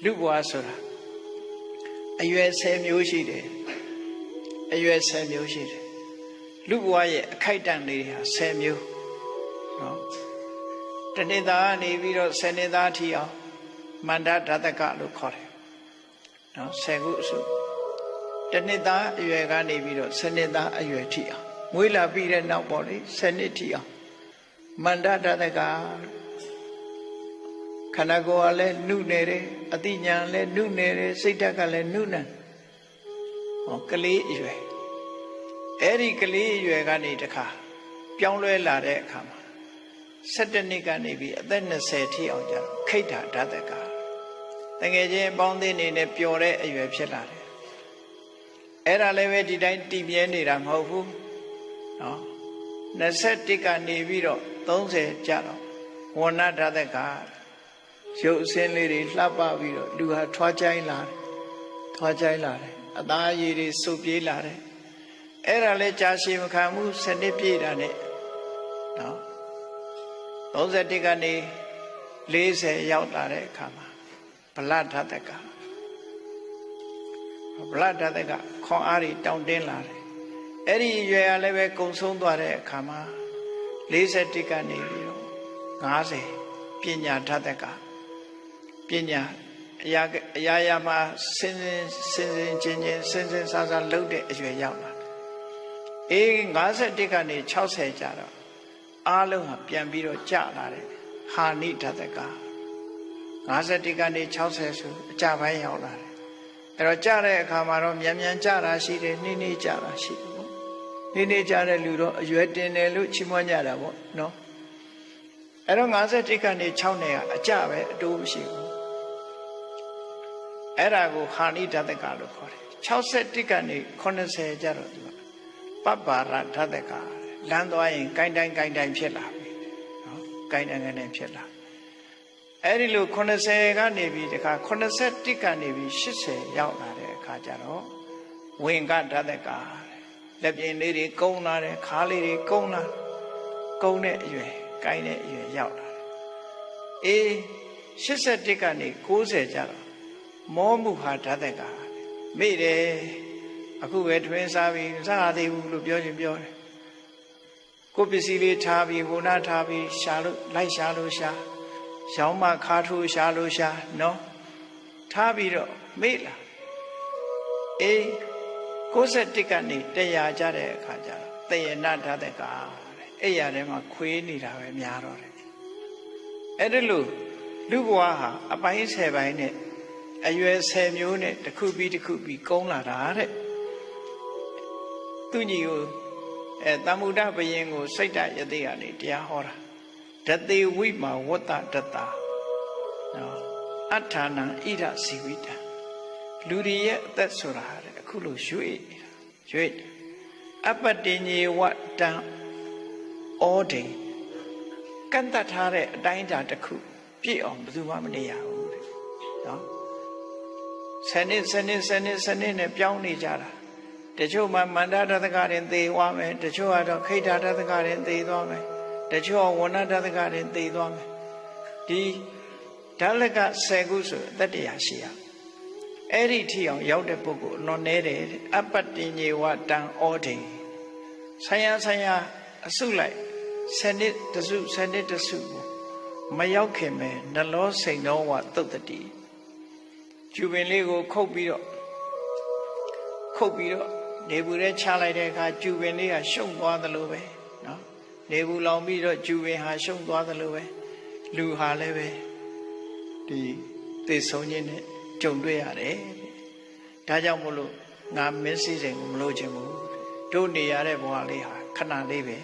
လူဘဝဆိုတာအရွယ်10မျိုးရှိတယ်အရွယ်10မျိုးရှိတယ်လူဘဝရဲ့အခိုက်အတန့်လေးတွေဟာ10မျိုးနော်တနှစ်သားကနေပြီးတော့10နှစ်သားထိအောင်မန္တဓာတကလို့ခေါ်တယ်နော်10ခုအစုတနှစ်သားအရွယ်ကနေပြီးတော့10နှစ်သားအရွယ်ထိအောင်မွေးလာပြီးတဲ့နောက်ပေါ့လေ10နှစ်ထိအောင်မန္တဓာတကခန္ဓာကိုယ်ကလည်းနုနေတယ်အသိဉာဏ်လည်းနုနေတယ်စိတ်ဓာတ်ကလည်းနုနေဟောကလေးအရွယ်အဲ့ဒီကလေးအရွယ်ကနေတခါပြောင်းလဲလာတဲ့အခါမှာ17နှစ်ကနေပြီးအသက်20ထိအောင်ကျတော့ခိဋ္ဌဓာတကတကယ်ချင်းပေါင်းသင်းနေနဲ့ပျော်တဲ့အရွယ်ဖြစ်လာတယ်အဲ့ဒါလည်းပဲဒီတိုင်းတည်မြဲနေတာမဟုတ်ဘူးနော်21ကနေပြီးတော့30ကျတော့ဝဏဓာတကရုပ်အစင်းလေးတွေလှပပြီးတော့လူဟာထွားကြိုင်းလာတယ်ထွားကြိုင်းလာတယ်အသားရည်တွေစုပ်ပြေးလာတယ်အဲ့ဒါလဲကြာရှည်မခံဘူးစနစ်ပြည့်တာနဲ့နော်31ကနေ40ရောက်လာတဲ့အခါမှာဗလဓာတကဗလဓာတကခွန်အားတွေတောင့်တင်းလာတယ်အဲ့ဒီရွယ်ကလည်းပဲကုံဆုံးသွားတဲ့အခါမှာ41ကနေပြီးတော့50ပညာဓာတကပညာအရာမှာစင်ချင်းစင်စားစားလှုပ်တဲ့အရွယ်ရောက်လာအေး51ကနေ60ကျတော့အားလုံးဟာပြန်ပြီးတော့ကျလာတယ်ဟာနိဓာတက51ကနေ60ဆိုအကျပိုင်းရောက်လာတယ်အဲ့တော့ကျတဲ့အခါမှာတော့မြန်မြန်ကျတာရှိတယ်နှင်းနှင်းကျတာရှိတယ်ပေါ့နှင်းနှင်းကျတဲ့လူတော့အရွယ်တင်တယ်လို့ချီးမွမ်းကြတာပေါ့နော်အဲ့တော့51ကနေ6နဲ့ကအကျပဲအတိုးမရှိဘူးအဲ့ဒါကိုဟာနိဓာတကလို့ခေါ်တယ်61ကနေ80ကျတော့သူကပပ္ပါရဓာတကလမ်းသွားရင်ကိုင်းတိုင်းဖြစ်လာပြီနော်ကိုင်းတိုင်းဖြစ်လာအဲ့ဒီလို80ကနေပြီးတခါ81ကနေပြီး80ရောက်လာတဲ့အခါကျတော့ဝင်ကဓာတကလက်ပြင်လေးတွေကုန်းလာတယ်ခါလေးတွေကုန်းလာကုန်းတဲ့အရွယ်ကိုင်းတဲ့အရွယ်ရောက်လာတယ်အေး81ကနေ90ကျတော့မောမှုဟာဓာတကမိတယ်အခုပဲထွင်းစားပြီးစားသေးဘူးလို့ပြောချင်ပြောတယ်ကိုပစ္စည်းလေးထားပြီးဟိုနာထားပြီးရှာလို့လိုက်ရှာလို့ရှာရောင်းမခါထိုးရှာလို့ရှာနော်ထားပြီးတော့မေ့လာအေး61ကနေ100ကျတဲ့အခါကျတော့တယနာဓာတကအဲ့ရထဲမှာခွေးနေတာပဲများတော့တယ်အဲ့ဒါလို့လူဘဝဟာအပိုင်း10ပိုင်းနဲ့အရွယ်10မျိုးနဲ့တစ်ခုပြီးတစ်ခုပြီးကုန်းလာတာတဲ့သူညီကိုတမ္မုဒ္ဒဘယင်ကိုစိတ်တယသိကနေတရားဟောတာဓတေဝိမာဝတ္တတတနော်အဋ္ဌာဏံဣဒစီဝိတံလူတွေရဲ့အသက်ဆိုတာတဲ့အခုလိုရွေ့အပတ္တိညေဝတံဩဒိကန့်တတ်ထားတဲ့အတိုင်းအတာတစ်ခုပြည့်အောင်ဘယ်သူမှမနေရဘူးတဲ့နော်စနစ်နဲ့ပြောင်းနေကြတာတချို့မှမန္တဓာတကရင်သေသွားမယ်တချို့ကတော့ခိဋ္ဌဓာတကရင်သေသွားမယ်တချို့ဝဏဓာတကရင်သေသွားမယ်ဒီဓာလက10ခုဆိုအတ္တရာရှိရအဲ့ဒီထိအောင်ရောက်တဲ့ပုဂ္ဂိုလ်လွန်နေတယ်အပတ္တိညေဝတံဩဒိဆိုင်ရာအစုလိုက်10နှစ်တစု10နှစ်တစုကိုမရောက်ခင်ပဲနှလောစိန်တော်ဝသုတ်တတိကျူပင်လေးကိုခုတ်ပြီးတော့နေဘူးထဲချလိုက်တဲ့အခါကျူပင်လေးကရှုံသွားသလိုပဲနော်နေဘူးလောင်ပြီးတော့ကျူပင်ဟာရှုံသွားသလိုပဲလူဟာလည်းပဲဒီသေဆုံးခြင်းနဲ့ကြုံတွေ့ရတယ်ဒါကြောင့်မို့လို့ငါမင်းစည်းစိမ်ကိုမလို့ခြင်းဘူးတို့နေရတဲ့ဘဝလေးဟာခဏလေးပဲ